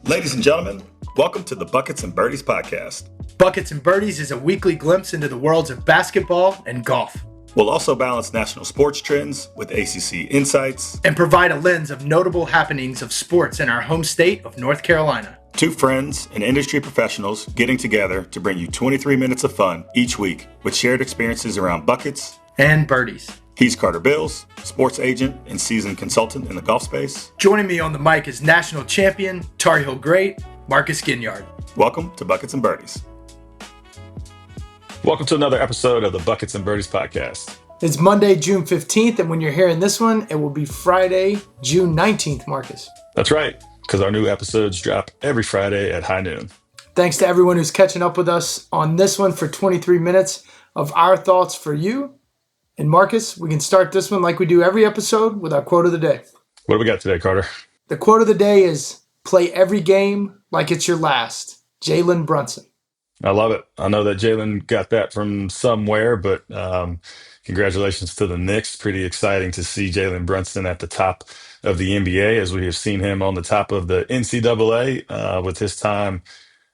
Ladies and gentlemen, welcome to the Buckets and Birdies podcast. Buckets and Birdies is a weekly glimpse into the worlds of basketball and golf. We'll also balance national sports trends with ACC insights and provide a lens of notable happenings of sports in our home state of North Carolina. Two friends and industry professionals getting together to bring you 23 minutes of fun each week with shared experiences around buckets and birdies. He's Carter Bills, sports agent and seasoned consultant in the golf space. Joining me on the mic is national champion, Tar Heel great, Marcus Ginyard. Welcome to Buckets and Birdies. Welcome to another episode of the Buckets and Birdies podcast. It's Monday, June 15th, and when you're hearing this one, it will be Friday, June 19th, Marcus. That's right, because our new episodes drop every Friday at high noon. Thanks to everyone who's catching up with us on this one for 23 minutes of our thoughts for you. And Marcus, we can start this one like we do every episode with our quote of the day. What do we got today, Carter? The quote of the day is, "Play every game like it's your last." Jalen Brunson. I love it. I know that Jalen got that from somewhere, but congratulations to the Knicks. Pretty exciting to see Jalen Brunson at the top of the NBA, as we have seen him on the top of the NCAA with his time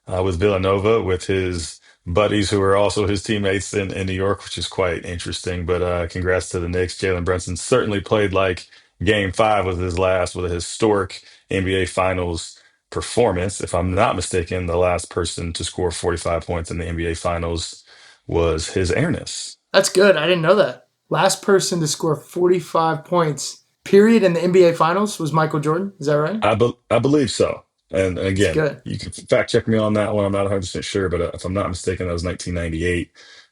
with Villanova, with his buddies who are also his teammates in New York, which is quite interesting. But congrats to the Knicks. Jalen Brunson certainly played like Game 5 was his last with a historic NBA Finals performance. If I'm not mistaken, the last person to score 45 points in the NBA Finals was his Airness. That's good. I didn't know that. Last person to score 45 points, period, in the NBA Finals was Michael Jordan. Is that right? I believe so. And again, you can fact check me on that one. I'm not 100% sure, but if I'm not mistaken, that was 1998.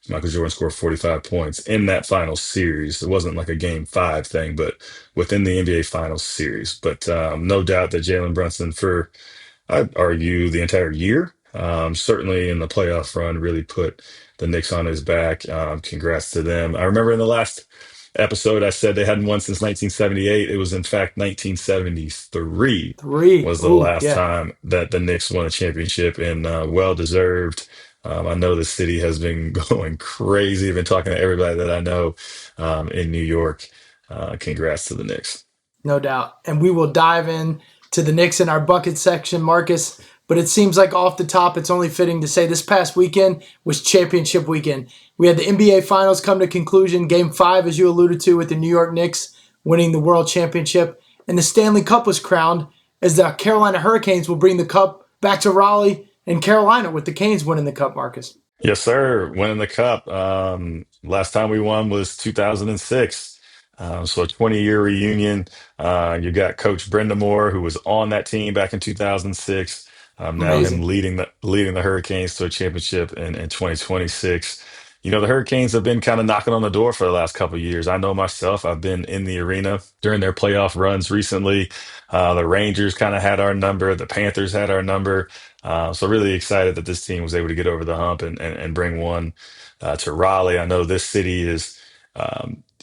Michael Jordan scored 45 points in that final series. It wasn't like a game 5 thing, but within the NBA Finals series. But no doubt that Jalen Brunson, for I'd argue the entire year, certainly in the playoff run, really put the Knicks on his back. Congrats to them. I remember in the last episode, I said they hadn't won since 1978. It was in fact 1973 was the last time that the Knicks won a championship, and well deserved. I know the city has been going crazy. I've been talking to everybody that I know in New York. Congrats to the Knicks. No doubt. And we will dive in to the Knicks in our bucket section, Marcus. But it seems like off the top, it's only fitting to say this past weekend was championship weekend. We had the NBA Finals come to conclusion. Game 5, as you alluded to, with the New York Knicks winning the World Championship. And the Stanley Cup was crowned as the Carolina Hurricanes will bring the Cup back to Raleigh and Carolina, with the Canes winning the Cup, Marcus. Yes, sir. Winning the Cup. Last time we won was 2006. So a 20-year reunion. You got Coach Brendamore, who was on that team back in 2006. Now him leading the Hurricanes to a championship in 2026. You know, the Hurricanes have been kind of knocking on the door for the last couple of years. I know myself, I've been in the arena during their playoff runs recently. The Rangers kind of had our number. The Panthers had our number. So really excited that this team was able to get over the hump and bring one to Raleigh. I know this city is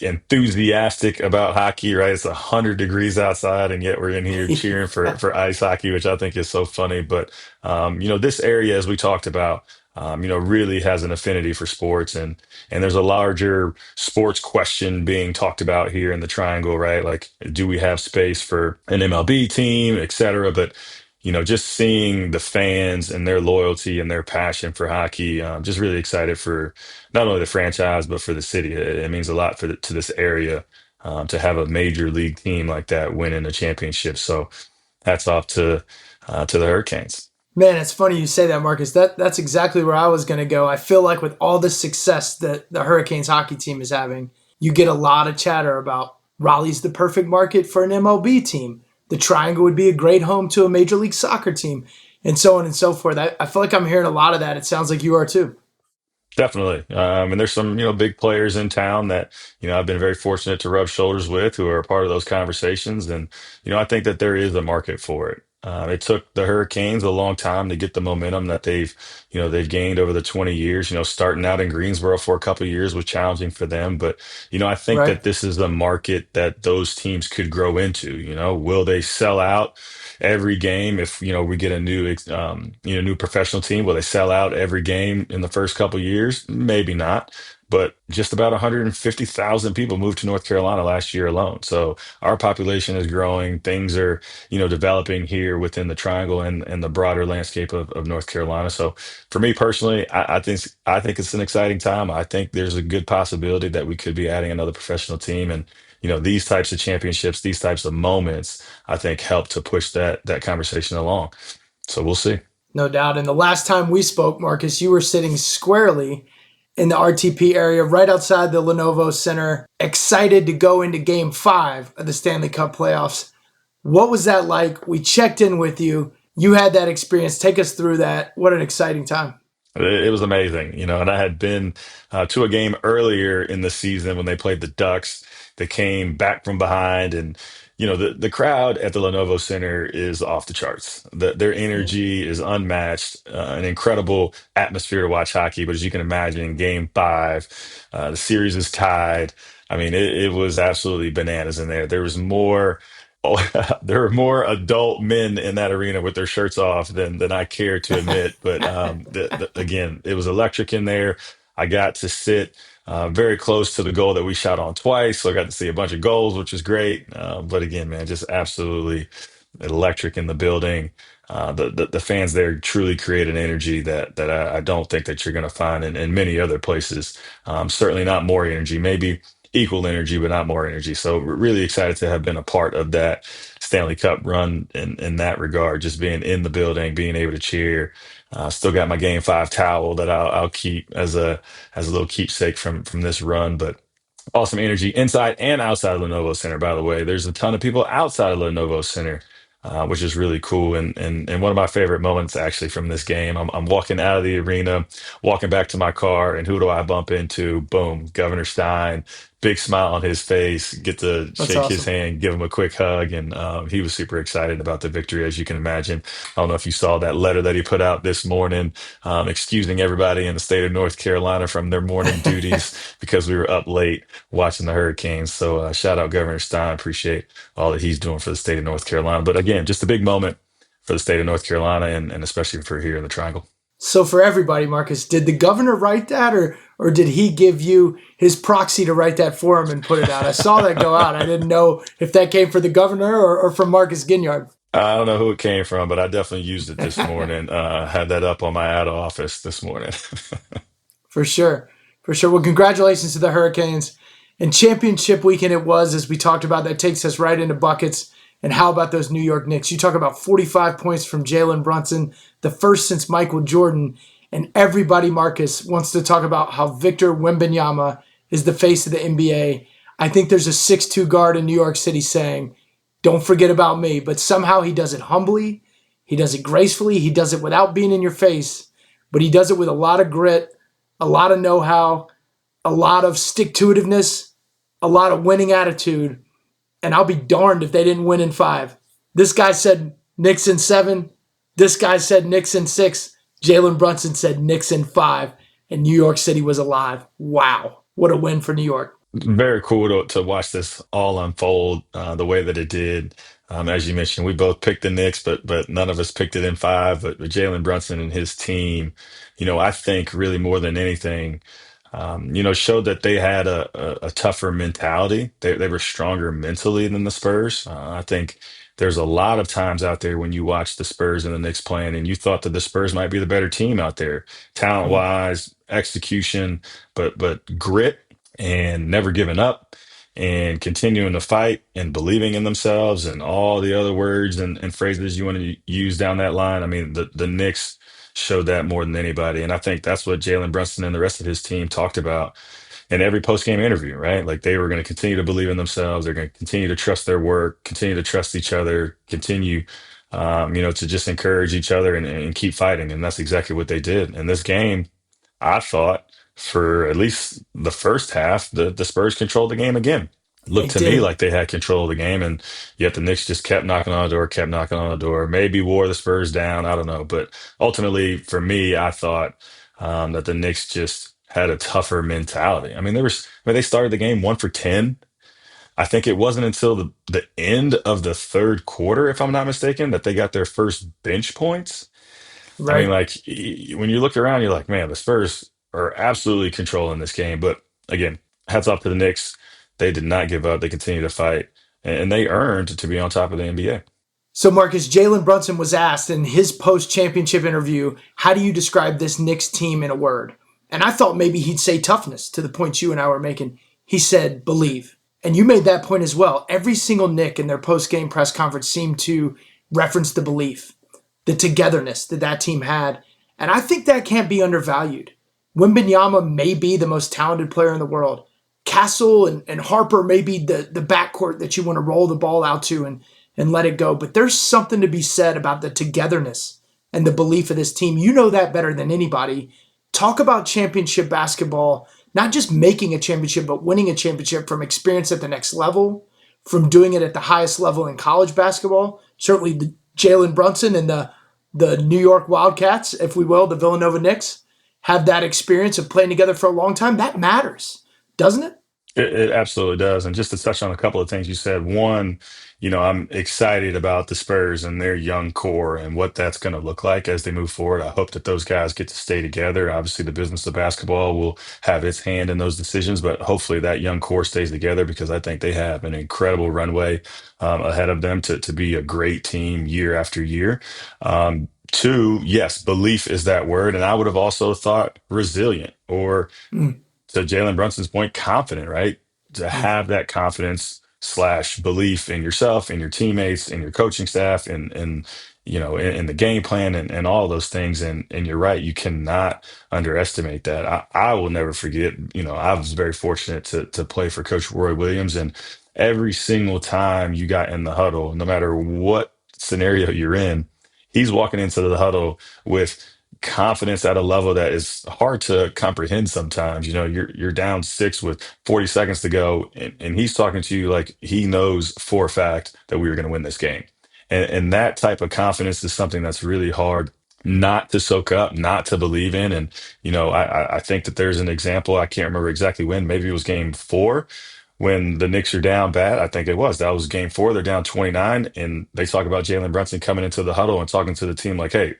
enthusiastic about hockey, right? It's 100 degrees outside, and yet we're in here cheering for ice hockey, which I think is so funny. But this area, as we talked about, really has an affinity for sports, and there's a larger sports question being talked about here in the Triangle, right? Like, do we have space for an MLB team, et cetera? But just seeing the fans and their loyalty and their passion for hockey, just really excited for not only the franchise, but for the city. It means a lot to this area to have a major league team like that winning a championship. So hats off to the Hurricanes. Man, it's funny you say that, Marcus. That's exactly where I was going to go. I feel like with all the success that the Hurricanes hockey team is having, you get a lot of chatter about Raleigh's the perfect market for an MLB team. The Triangle would be a great home to a Major League Soccer team, and so on and so forth. I feel like I'm hearing a lot of that. It sounds like you are too. Definitely. And there's some, big players in town that, I've been very fortunate to rub shoulders with who are a part of those conversations. And, I think that there is a market for it. It took the Hurricanes a long time to get the momentum that they've gained over the 20 years. Starting out in Greensboro for a couple of years was challenging for them. But, I think that this is the market that those teams could grow into. Will they sell out every game if we get a new professional team? Will they sell out every game in the first couple years? Maybe not, but just about 150,000 people moved to North Carolina last year alone. So our population is growing. Things are, developing here within the Triangle and the broader landscape of North Carolina. So for me personally, I think it's an exciting time. I think there's a good possibility that we could be adding another professional team, and these types of championships, these types of moments, I think help to push that conversation along. So we'll see. No doubt. And the last time we spoke, Marcus, you were sitting squarely in the RTP area right outside the Lenovo Center, excited to go into game 5 of the Stanley Cup playoffs. What was that like? We checked in with you. You had that experience. Take us through that. What an exciting time. It was amazing, and I had been to a game earlier in the season when they played the Ducks. They came back from behind, and the crowd at the Lenovo Center is off the charts. Their energy is unmatched, an incredible atmosphere to watch hockey. But as you can imagine, Game 5, the series is tied. I mean, it was absolutely bananas in there. There was more. Oh, there were more adult men in that arena with their shirts off than I care to admit. But again, it was electric in there. I got to sit very close to the goal that we shot on twice, so I got to see a bunch of goals, which was great. But again, man, just absolutely electric in the building. The fans there truly create an energy that I don't think that you're going to find in many other places. Certainly not more energy, maybe equal energy, but not more energy. So we're really excited to have been a part of that Stanley Cup run in that regard, just being in the building, being able to cheer. Still got my Game 5 towel that I'll keep as a little keepsake from this run, but awesome energy inside and outside of Lenovo Center. By the way, there's a ton of people outside of Lenovo Center, which is really cool. And one of my favorite moments actually from this game, I'm walking out of the arena, walking back to my car, and who do I bump into? Boom, Governor Stein. Big smile on his face. Get to That's shake his awesome. hand, give him a quick hug, and he was super excited about the victory, as you can imagine. I don't know if you saw that letter that he put out this morning, excusing everybody in the state of North Carolina from their morning duties because we were up late watching the Hurricanes. So shout out Governor Stein. Appreciate all that he's doing for the state of North Carolina. But again, just a big moment for the state of North Carolina and especially for here in the Triangle. So for everybody, Marcus, did the governor write that or did he give you his proxy to write that for him and put it out? I saw that go out. I didn't know if that came from the governor or from Marcus Ginyard. I don't know who it came from, but I definitely used it this morning. Had that up on my ad office this morning. For sure. For sure. Well, congratulations to the Hurricanes. And championship weekend it was, as we talked about. That takes us right into buckets. And how about those New York Knicks? You talk about 45 points from Jalen Brunson, the first since Michael Jordan. And everybody, Marcus, wants to talk about how Victor Wembanyama is the face of the NBA. I think there's a 6'2 guard in New York City saying, don't forget about me. But somehow he does it humbly. He does it gracefully. He does it without being in your face. But he does it with a lot of grit, a lot of know-how, a lot of stick-to-itiveness, a lot of winning attitude. And I'll be darned if they didn't win in 5. This guy said Knicks in 7. This guy said Knicks in 6. Jalen Brunson said Knicks in 5. And New York City was alive. Wow. What a win for New York. Very cool to watch this all unfold the way that it did. As you mentioned, we both picked the Knicks, but none of us picked it in 5. But Jalen Brunson and his team, I think really more than anything, showed that they had a tougher mentality. They were stronger mentally than the Spurs. I think there's a lot of times out there when you watch the Spurs and the Knicks playing, and you thought that the Spurs might be the better team out there, talent wise, execution, but grit and never giving up and continuing to fight and believing in themselves and all the other words and phrases you want to use down that line. I mean, the Knicks showed that more than anybody. And I think that's what Jalen Brunson and the rest of his team talked about in every post-game interview, right? Like they were going to continue to believe in themselves. They're going to continue to trust their work, continue to trust each other, continue, to just encourage each other and keep fighting. And that's exactly what they did. In this game, I thought for at least the first half, the Spurs controlled the game again. It They looked to me did. like they had control of the game, and yet the Knicks just kept knocking on the door, kept knocking on the door. Maybe wore the Spurs down. I don't know, but ultimately, for me, I thought that the Knicks just had a tougher mentality. I mean, they started the game 1 for 10. I think it wasn't until the end of the third quarter, if I'm not mistaken, that they got their first bench points. I mean, Right. like when you look around, you're like, man, the Spurs are absolutely controlling this game. But again, hats off to the Knicks. They did not give up. They continue to fight, and they earned to be on top of the NBA. So, Marcus, Jalen Brunson was asked in his post-championship interview, how do you describe this Knicks team in a word? And I thought maybe he'd say toughness, to the point you and I were making. He said, believe. And you made that point as well. Every single Knick in their post-game press conference seemed to reference the belief, the togetherness that team had. And I think that can't be undervalued. Wembanyama may be the most talented player in the world. Castle and Harper may be the backcourt that you want to roll the ball out to and let it go. But there's something to be said about the togetherness and the belief of this team. You know that better than anybody. Talk about championship basketball, not just making a championship, but winning a championship from experience at the next level, from doing it at the highest level in college basketball. Certainly the Jalen Brunson and the New York Wildcats, if we will, the Villanova Knicks, have that experience of playing together for a long time. That matters, doesn't it? It absolutely does. And just to touch on a couple of things you said, one, I'm excited about the Spurs and their young core and what that's going to look like as they move forward. I hope that those guys get to stay together. Obviously, the business of basketball will have its hand in those decisions, but hopefully that young core stays together because I think they have an incredible runway ahead of them to be a great team year after year. Two, yes, belief is that word. And I would have also thought resilient or to Jalen Brunson's point, confident, right? To have that confidence slash belief in yourself, in your teammates, in your coaching staff, in the game plan and all those things. And you're right, you cannot underestimate that. I will never forget, I was very fortunate to play for Coach Roy Williams. And every single time you got in the huddle, no matter what scenario you're in, he's walking into the huddle with confidence at a level that is hard to comprehend sometimes. You're down six with 40 seconds to go, and he's talking to you like he knows for a fact that we were going to win this game. And that type of confidence is something that's really hard not to soak up, not to believe in. And, I think that there's an example, I can't remember exactly when, maybe it was game four when the Knicks are down bad. I think it was. That was game four. They're down 29. And they talk about Jalen Brunson coming into the huddle and talking to the team like, hey,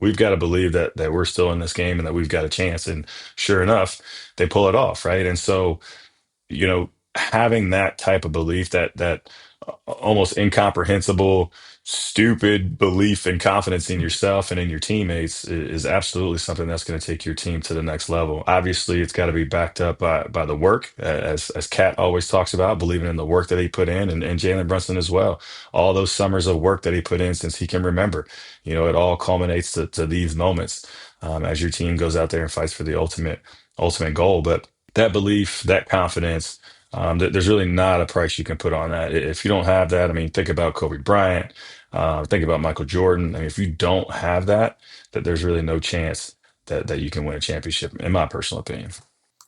we've got to believe that we're still in this game and that we've got a chance. And sure enough, they pull it off, right? And so, having that type of belief, that almost incomprehensible, stupid belief and confidence in yourself and in your teammates is absolutely something that's going to take your team to the next level. Obviously, it's got to be backed up by the work, as Kat always talks about, believing in the work that he put in, and Jalen Brunson as well. All those summers of work that he put in since he can remember, it all culminates to these moments as your team goes out there and fights for the ultimate goal. But that belief, that confidence, there's really not a price you can put on that. If you don't have that, I mean, think about Kobe Bryant, think about Michael Jordan. I mean, if you don't have that there's really no chance that you can win a championship, in my personal opinion.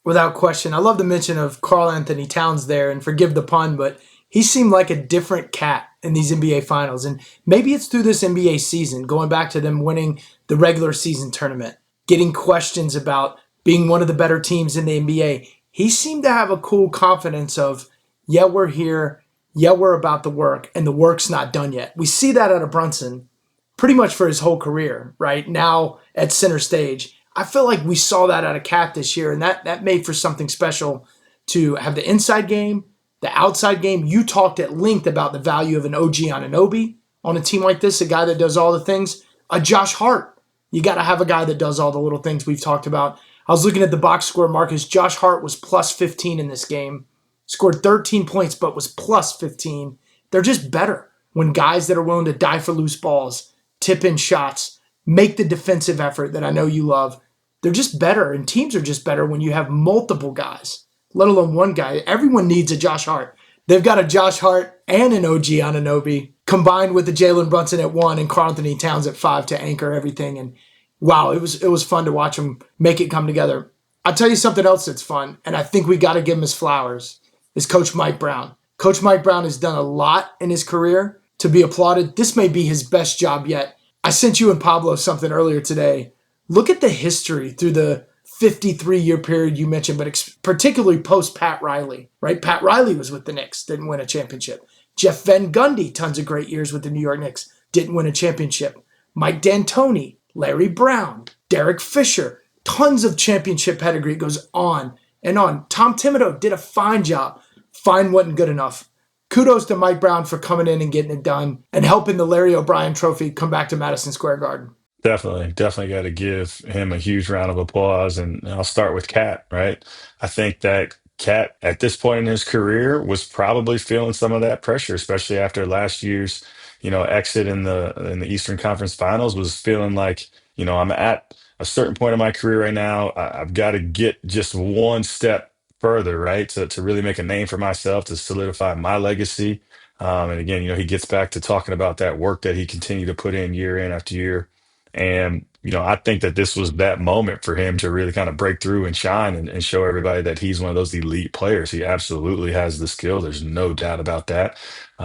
Without question. I love the mention of Karl Anthony Towns there, and forgive the pun, but he seemed like a different cat in these NBA finals. And maybe it's through this NBA season, going back to them winning the regular season tournament, getting questions about being one of the better teams in the NBA. He seemed to have a cool confidence of, yeah, we're here. Yeah, we're about the work, and the work's not done yet. We see that out of Brunson pretty much for his whole career, right? Now at center stage. I feel like we saw that out of Cat this year, and that made for something special to have the inside game, the outside game. You talked at length about the value of an OG Anunoby on a team like this, a guy that does all the things. A Josh Hart. You got to have a guy that does all the little things we've talked about. I was looking at the box score, Marcus. Josh Hart was plus 15 in this game. Scored 13 points, but was plus 15. They're just better when guys that are willing to die for loose balls, tip in shots, make the defensive effort that I know you love. They're just better, and teams are just better when you have multiple guys, let alone one guy. Everyone needs a Josh Hart. They've got a Josh Hart and an OG Anunoby combined with the Jalen Brunson at 1 and Karl Anthony Towns at 5 to anchor everything. And wow, it was fun to watch them make it come together. I'll tell you something else that's fun, and I think we got to give him his flowers, is Coach Mike Brown. Coach Mike Brown has done a lot in his career to be applauded. This may be his best job yet. I sent you and Pablo something earlier today. Look at the history through the 53-year period you mentioned, but particularly post Pat Riley, right? Pat Riley was with the Knicks, didn't win a championship. Jeff Van Gundy, tons of great years with the New York Knicks, didn't win a championship. Mike D'Antoni, Larry Brown, Derek Fisher, tons of championship pedigree. It goes on and on. Tom Thibodeau did a fine job. Fine wasn't good enough. Kudos to Mike Brown for coming in and getting it done and helping the Larry O'Brien Trophy come back to Madison Square Garden. Definitely, definitely got to give him a huge round of applause. And I'll start with Cat, right? I think that Cat, at this point in his career, was probably feeling some of that pressure, especially after last year's, exit in the Eastern Conference Finals. Was feeling like, I'm at a certain point in my career right now. I've got to get just one step further, right, to really make a name for myself, to solidify my legacy. And again, he gets back to talking about that work that he continued to put in after year. And, I think that this was that moment for him to really kind of break through and shine and show everybody that he's one of those elite players. He absolutely has the skill. There's no doubt about that.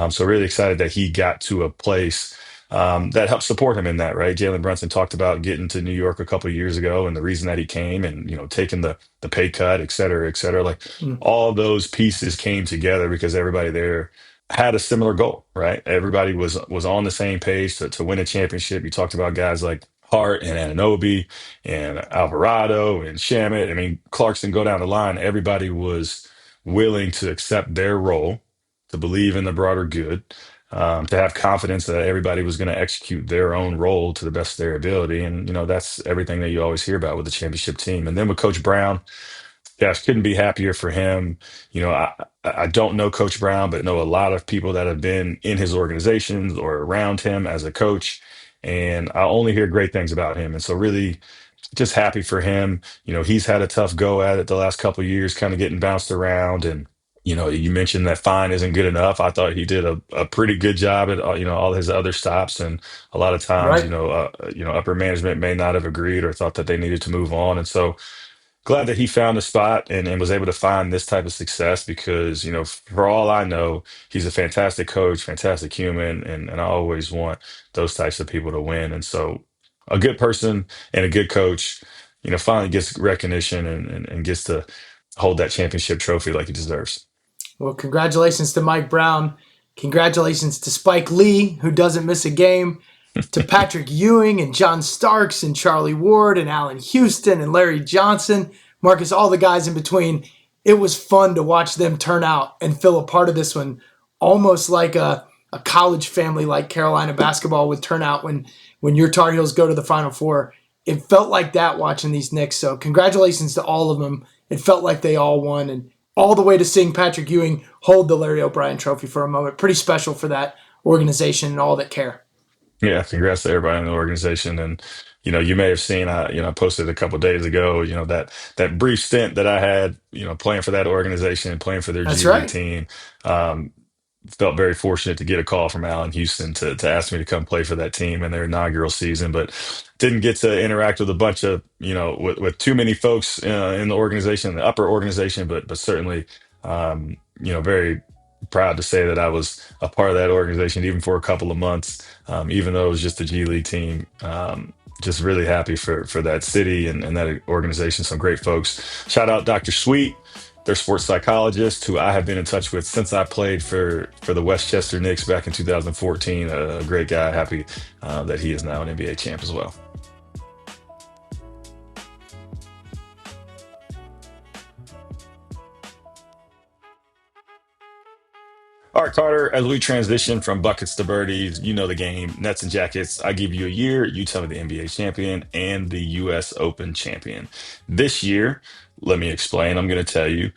So really excited that he got to a place that helped support him in that, right? Jalen Brunson talked about getting to New York a couple of years ago and the reason that he came and, taking the pay cut, et cetera, et cetera. Like all those pieces came together because everybody there had a similar goal, right? Everybody was on the same page to win a championship. You talked about guys like Hart and Anunoby and Alvarado and Shamit. I mean, Clarkson, go down the line. Everybody was willing to accept their role, to believe in the broader good, to have confidence that everybody was going to execute their own role to the best of their ability. And, that's everything that you always hear about with the championship team. And then with Coach Brown, gosh, couldn't be happier for him. I don't know Coach Brown, but know a lot of people that have been in his organizations or around him as a coach. And I only hear great things about him. And so really just happy for him. He's had a tough go at it the last couple of years, kind of getting bounced around. And, you mentioned that fine isn't good enough. I thought he did a pretty good job at, all his other stops. And a lot of times, Right. upper management may not have agreed or thought that they needed to move on. And so, glad that he found a spot and was able to find this type of success because, for all I know, he's a fantastic coach, fantastic human, and I always want those types of people to win. And so a good person and a good coach, finally gets recognition and gets to hold that championship trophy like he deserves. Well, congratulations to Mike Brown. Congratulations to Spike Lee, who doesn't miss a game. To Patrick Ewing and John Starks and Charlie Ward and Allen Houston and Larry Johnson, Marcus, all the guys in between. It was fun to watch them turn out and feel a part of this one, almost like a college family like Carolina basketball would turn out when your Tar Heels go to the Final Four. It felt like that watching these Knicks. So congratulations to all of them. It felt like they all won, and all the way to seeing Patrick Ewing hold the Larry O'Brien Trophy for a moment. Pretty special for that organization and all that care. Yeah, congrats to everybody in the organization. And, you may have seen, I posted a couple days ago, that brief stint that I had, playing for that organization, playing for their That's G League right. team. Felt very fortunate to get a call from Allen Houston to ask me to come play for that team in their inaugural season, but didn't get to interact with a bunch of, with too many folks in the organization, the upper organization, but certainly, very proud to say that I was a part of that organization even for a couple of months, even though it was just a G League team. Just really happy for that city and that organization. Some great folks. Shout out Dr. Sweet, their sports psychologist, who I have been in touch with since I played for the Westchester Knicks back in 2014. A great guy. Happy that he is now an NBA champ as well. All right, Carter, as we transition from buckets to birdies, you know the game, Nets and Jackets. I give you a year, you tell me the NBA champion and the US Open champion. This year, let me explain. I'm going to tell you.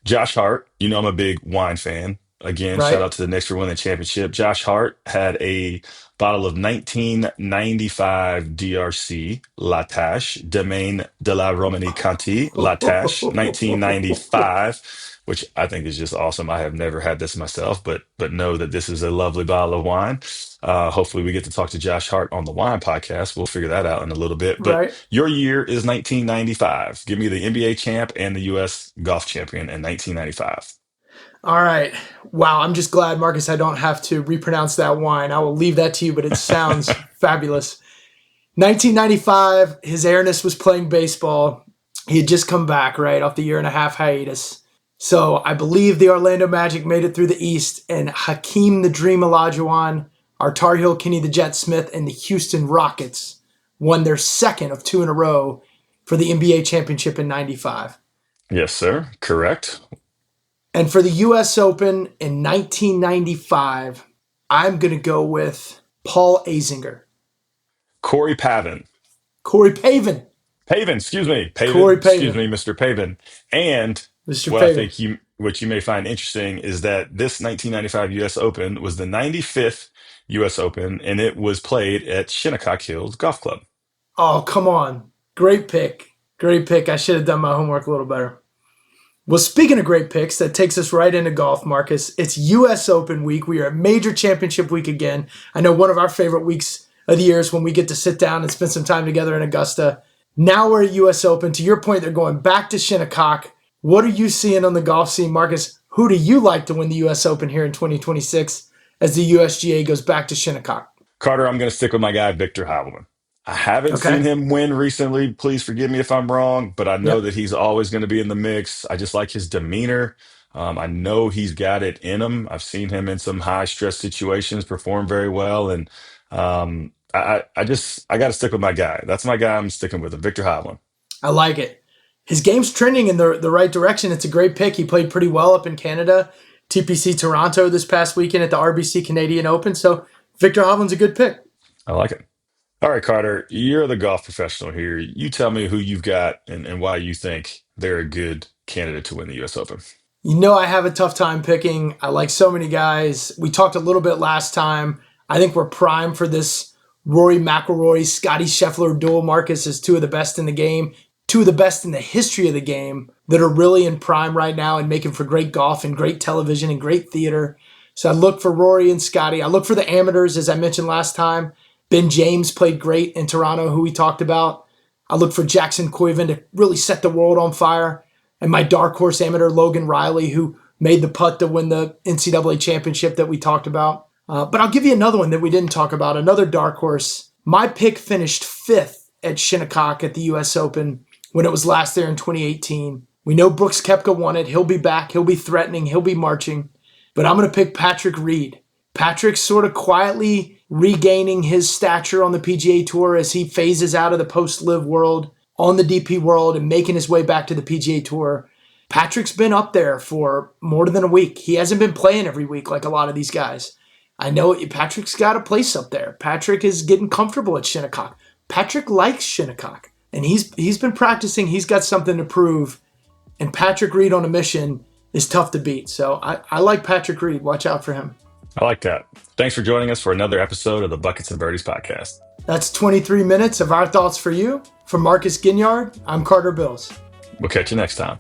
Josh Hart, I'm a big wine fan. Again, shout Right? out to the Knicks for winning the championship. Josh Hart had a bottle of 1995 DRC La Tâche, Domaine de la Romanée Conti La Tâche, 1995, which I think is just awesome. I have never had this myself, but know that this is a lovely bottle of wine. Hopefully, we get to talk to Josh Hart on the Wine Podcast. We'll figure that out in a little bit. But Right. your year is 1995. Give me the NBA champ and the US golf champion in 1995. All right. Wow. I'm just glad, Marcus, I don't have to repronounce that wine. I will leave that to you, but it sounds fabulous. 1995, his airness was playing baseball. He had just come back, right, off the year and a half hiatus. So I believe the Orlando Magic made it through the East, and Hakeem the Dream Olajuwon, our Tar Heel Kenny the Jet Smith, and the Houston Rockets won their second of two in a row for the NBA championship in 95. Yes, sir. Correct. And for the U.S. Open in 1995, I'm going to go with Paul Azinger. Corey Pavin. Corey Pavin. Pavin, excuse me. Pavin, Corey excuse Pavin. me, Mr. Pavin. And Mr. what I Pavin. think what you may find interesting is that this 1995 U.S. Open was the 95th U.S. Open, and it was played at Shinnecock Hills Golf Club. Oh, come on. Great pick. Great pick. I should have done my homework a little better. Well, speaking of great picks, that takes us right into golf, Marcus. It's U.S. Open week. We are at major championship week again. I know one of our favorite weeks of the year is when we get to sit down and spend some time together in Augusta. Now we're at U.S. Open. To your point, they're going back to Shinnecock. What are you seeing on the golf scene, Marcus? Who do you like to win the U.S. Open here in 2026 as the USGA goes back to Shinnecock? Carter, I'm going to stick with my guy, Victor Hovland. I haven't seen Okay. him win recently. Please forgive me if I'm wrong, but I know Yep. that he's always going to be in the mix. I just like his demeanor. I know he's got it in him. I've seen him in some high stress situations perform very well. And I got to stick with my guy. That's my guy. I'm sticking with him, Victor Hovland. I like it. His game's trending in the right direction. It's a great pick. He played pretty well up in Canada, TPC Toronto this past weekend at the RBC Canadian Open. So Victor Hovland's a good pick. I like it. All right, Carter, you're the golf professional here. You tell me who you've got and why you think they're a good candidate to win the US Open. You know I have a tough time picking. I like so many guys. We talked a little bit last time. I think we're primed for this Rory McIlroy, Scotty Scheffler duel. Marcus is two of the best in the game, two of the best in the history of the game that are really in prime right now and making for great golf and great television and great theater. So I look for Rory and Scotty. I look for the amateurs, as I mentioned last time. Ben James played great in Toronto, who we talked about. I look for Jackson Koiven to really set the world on fire. And my dark horse amateur, Logan Riley, who made the putt to win the NCAA championship that we talked about. But I'll give you another one that we didn't talk about, another dark horse. My pick finished fifth at Shinnecock at the U.S. Open when it was last there in 2018. We know Brooks Koepka won it. He'll be back. He'll be threatening. He'll be marching. But I'm going to pick Patrick Reed. Patrick's sort of quietly regaining his stature on the PGA Tour as he phases out of the post-live world on the DP World and making his way back to the PGA Tour. Patrick's been up there for more than a week. He hasn't been playing every week like a lot of these guys. I know Patrick's got a place up there. Patrick is getting comfortable at Shinnecock. Patrick likes Shinnecock, and he's been practicing. He's got something to prove, and Patrick Reed on a mission is tough to beat. So I like Patrick Reed. Watch out for him. I like that. Thanks for joining us for another episode of the Buckets and Birdies podcast. That's 23 minutes of our thoughts for you. For Marcus Ginyard, I'm Carter Bills. We'll catch you next time.